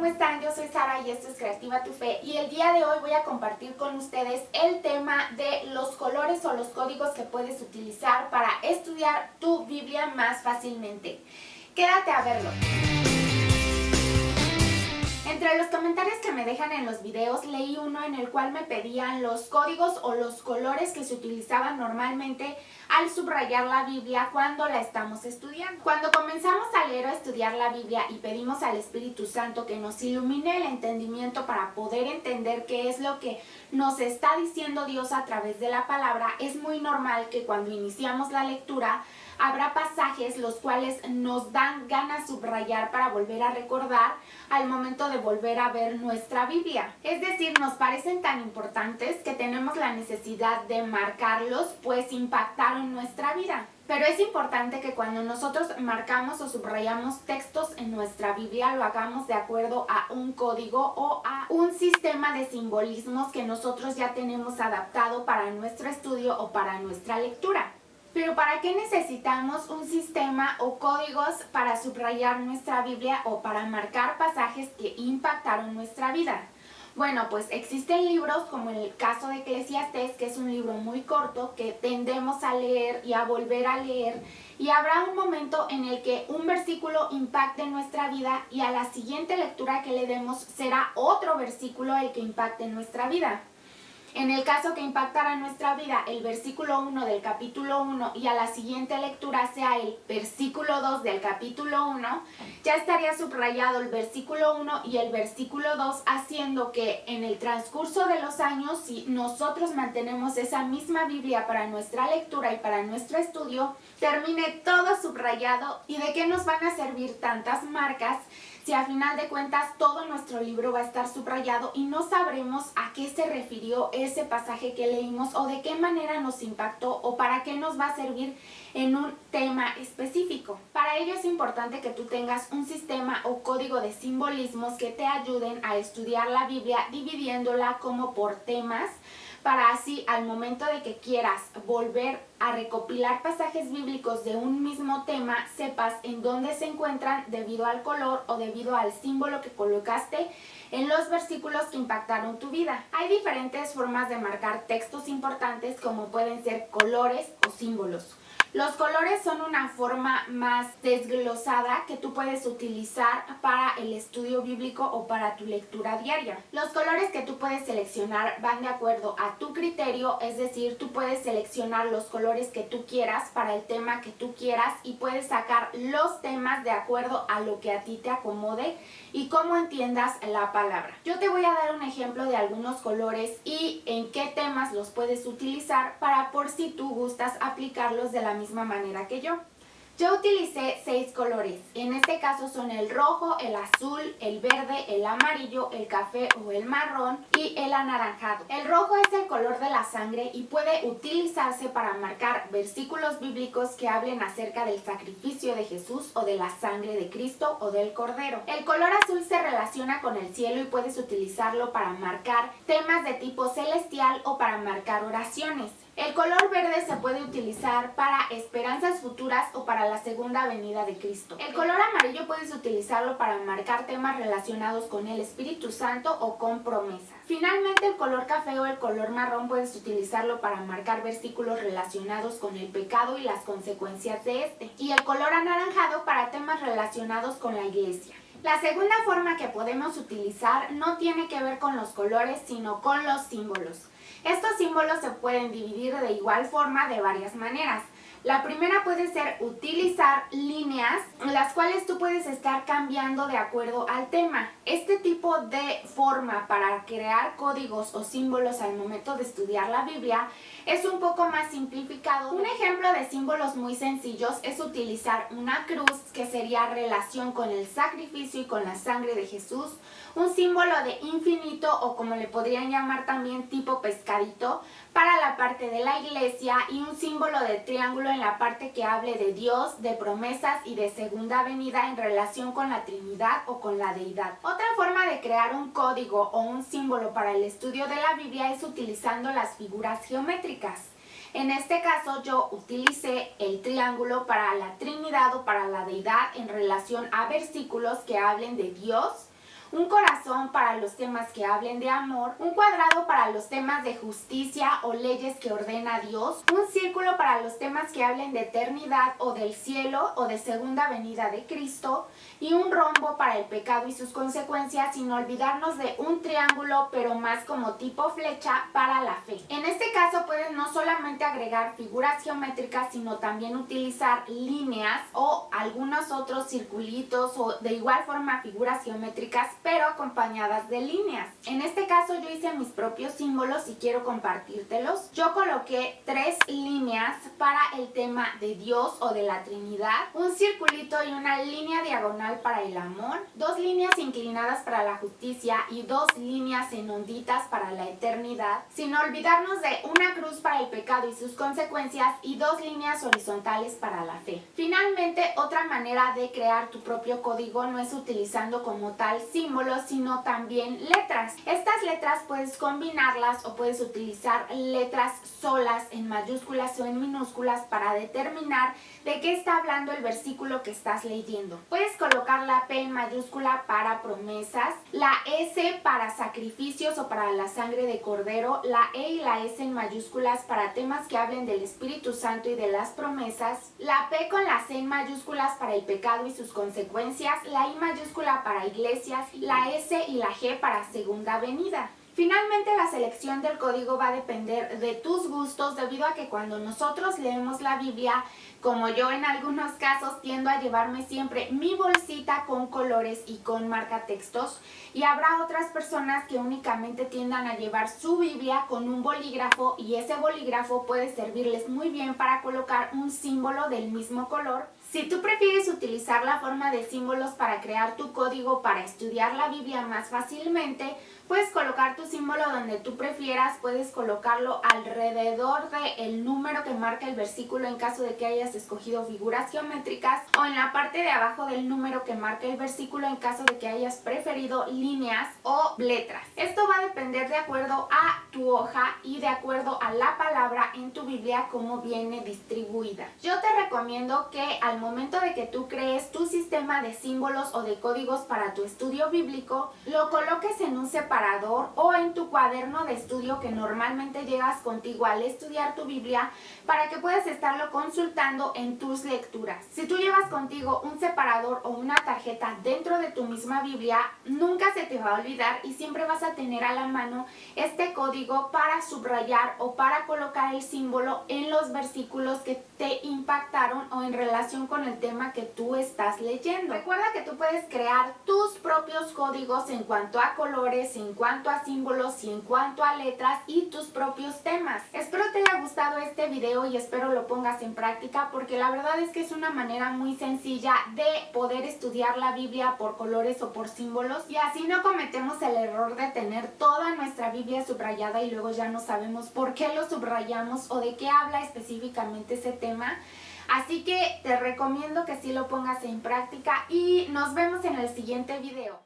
¿cómo están? Yo soy Sara y esto es Creativa tu Fe y el día de hoy voy a compartir con ustedes el tema de los colores o los códigos que puedes utilizar para estudiar tu Biblia más fácilmente. Quédate a verlo. Entre los comentarios que me dejan en los videos leí uno en el cual me pedían los códigos o los colores que se utilizaban normalmente al subrayar la Biblia cuando la estamos estudiando. Cuando comenzamos a leer o estudiar la Biblia y pedimos al Espíritu Santo que nos ilumine el entendimiento para poder entender qué es lo que nos está diciendo Dios a través de la palabra, es muy normal que cuando iniciamos la lectura habrá pasajes los cuales nos dan ganas subrayar para volver a recordar al momento de volver a ver nuestra Biblia. Es decir, nos parecen tan importantes que tenemos la necesidad de marcarlos, pues impactaron nuestra vida. Pero es importante que cuando nosotros marcamos o subrayamos textos en nuestra Biblia lo hagamos de acuerdo a un código o a un sistema de simbolismos que nosotros ya tenemos adaptado para nuestro estudio o para nuestra lectura. Pero ¿para qué necesitamos un sistema o códigos para subrayar nuestra Biblia o para marcar pasajes que impactaron nuestra vida? Bueno, pues existen libros como el caso de Eclesiastés, que es un libro muy corto que tendemos a leer y a volver a leer, y habrá un momento en el que un versículo impacte nuestra vida y a la siguiente lectura que le demos será otro versículo el que impacte nuestra vida. En el caso que impactara nuestra vida el versículo 1 del capítulo 1 y a la siguiente lectura sea el versículo 2 del capítulo 1, ya estaría subrayado el versículo 1 y el versículo 2, haciendo que en el transcurso de los años, si nosotros mantenemos esa misma Biblia para nuestra lectura y para nuestro estudio, termine todo subrayado. ¿Y de qué nos van a servir tantas marcas si a final de cuentas todo nuestro libro va a estar subrayado y no sabremos a qué se refirió ese pasaje que leímos o de qué manera nos impactó o para qué nos va a servir en un tema específico? Para ello es importante que tú tengas un sistema o código de simbolismos que te ayuden a estudiar la Biblia dividiéndola como por temas, para así al momento de que quieras volver a recopilar pasajes bíblicos de un mismo tema, sepas en dónde se encuentran debido al color o debido al símbolo que colocaste en los versículos que impactaron tu vida. Hay diferentes formas de marcar textos importantes como pueden ser colores o símbolos. Los colores son una forma más desglosada que tú puedes utilizar para el estudio bíblico o para tu lectura diaria. Los colores que tú puedes seleccionar van de acuerdo a tu criterio, es decir, tú puedes seleccionar los colores que tú quieras para el tema que tú quieras y puedes sacar los temas de acuerdo a lo que a ti te acomode y cómo entiendas la palabra. Yo te voy a dar un ejemplo de algunos colores y en qué temas los puedes utilizar para por si tú gustas aplicarlos de la misma manera que yo. Yo utilicé 6 colores, en este caso son el rojo, el azul, el verde, el amarillo, el café o el marrón y el anaranjado. El rojo es el color de la sangre y puede utilizarse para marcar versículos bíblicos que hablen acerca del sacrificio de Jesús o de la sangre de Cristo o del Cordero. El color azul se relaciona con el cielo y puedes utilizarlo para marcar temas de tipo celestial o para marcar oraciones. El color verde se puede utilizar para esperanzas futuras o para la segunda venida de Cristo. El color amarillo puedes utilizarlo para marcar temas relacionados con el Espíritu Santo o con promesas. Finalmente, el color café o el color marrón puedes utilizarlo para marcar versículos relacionados con el pecado y las consecuencias de este. Y el color anaranjado para temas relacionados con la iglesia. La segunda forma que podemos utilizar no tiene que ver con los colores, sino con los símbolos. Estos símbolos se pueden dividir de igual forma de varias maneras. La primera puede ser utilizar líneas, las cuales tú puedes estar cambiando de acuerdo al tema. Este tipo de forma para crear códigos o símbolos al momento de estudiar la Biblia es un poco más simplificado. Un ejemplo de símbolos muy sencillos es utilizar una cruz, que sería relación con el sacrificio y con la sangre de Jesús, un símbolo de infinito o como le podrían llamar también tipo pescadito para la parte de la iglesia y un símbolo de triángulo en la parte que hable de Dios, de promesas y de segunda venida en relación con la Trinidad o con la deidad. Otra forma de crear un código o un símbolo para el estudio de la Biblia es utilizando las figuras geométricas. En este caso yo utilicé el triángulo para la Trinidad o para la deidad en relación a versículos que hablen de Dios, un corazón para los temas que hablen de amor, un cuadrado para los temas de justicia o leyes que ordena Dios, un círculo para los temas que hablen de eternidad o del cielo o de segunda venida de Cristo, y un rombo para el pecado y sus consecuencias, sin olvidarnos de un triángulo, pero más como tipo flecha, para la fe. En este caso puedes no solamente agregar figuras geométricas, sino también utilizar líneas o algunos otros circulitos o de igual forma figuras geométricas, pero acompañadas de líneas. En este caso yo hice mis propios símbolos y quiero compartírtelos. Yo coloqué 3 líneas para el tema de Dios o de la Trinidad, un circulito y una línea diagonal para el amor, 2 líneas inclinadas para la justicia y 2 líneas en onditas para la eternidad, sin olvidarnos de una cruz para el pecado y sus consecuencias y 2 líneas horizontales para la fe. Finalmente, otra manera de crear tu propio código no es utilizando como tal símbolos, sino también letras. Estas letras puedes combinarlas o puedes utilizar letras solas en mayúsculas o en minúsculas para determinar de qué está hablando el versículo que estás leyendo. Puedes colocar la P en mayúscula para promesas, la S para sacrificios o para la sangre de cordero, la E y la S en mayúsculas para temas que hablen del Espíritu Santo y de las promesas, la P con la C en mayúsculas para el pecado y sus consecuencias, la I mayúscula para iglesias, la S y la G para segunda venida. Finalmente, la selección del código va a depender de tus gustos, debido a que cuando nosotros leemos la Biblia, como yo en algunos casos, tiendo a llevarme siempre mi bolsita con colores y con marcatextos, y habrá otras personas que únicamente tiendan a llevar su Biblia con un bolígrafo, y ese bolígrafo puede servirles muy bien para colocar un símbolo del mismo color. Si tú prefieres utilizar la forma de símbolos para crear tu código para estudiar la Biblia más fácilmente, puedes colocar tu símbolo donde tú prefieras, puedes colocarlo alrededor del número que marca el versículo en caso de que hayas escogido figuras geométricas, o en la parte de abajo del número que marca el versículo en caso de que hayas preferido líneas o letras. Esto va a depender de acuerdo a tu hoja y de acuerdo a la palabra en tu Biblia como viene distribuida. Yo te recomiendo que al momento de que tú crees tu sistema de símbolos o de códigos para tu estudio bíblico, lo coloques en un separador o en tu cuaderno de estudio que normalmente llevas contigo al estudiar tu Biblia, para que puedas estarlo consultando en tus lecturas. Si tú llevas contigo un separador o una tarjeta dentro de tu misma Biblia, nunca se te va a olvidar y siempre vas a tener a la mano este código para subrayar o para colocar el símbolo en los versículos que te impactaron o en relación con el tema que tú estás leyendo. Recuerda que tú puedes crear tus propios códigos en cuanto a colores, en cuanto a símbolos y en cuanto a letras, y tus propios temas. Espero te haya gustado este video y espero lo pongas en práctica, porque la verdad es que es una manera muy sencilla de poder estudiar la Biblia por colores o por símbolos, y así no cometemos el error de tener toda nuestra Biblia subrayada y luego ya no sabemos por qué lo subrayamos o de qué habla específicamente ese tema. Así que te recomiendo que sí lo pongas en práctica y nos vemos en el siguiente video.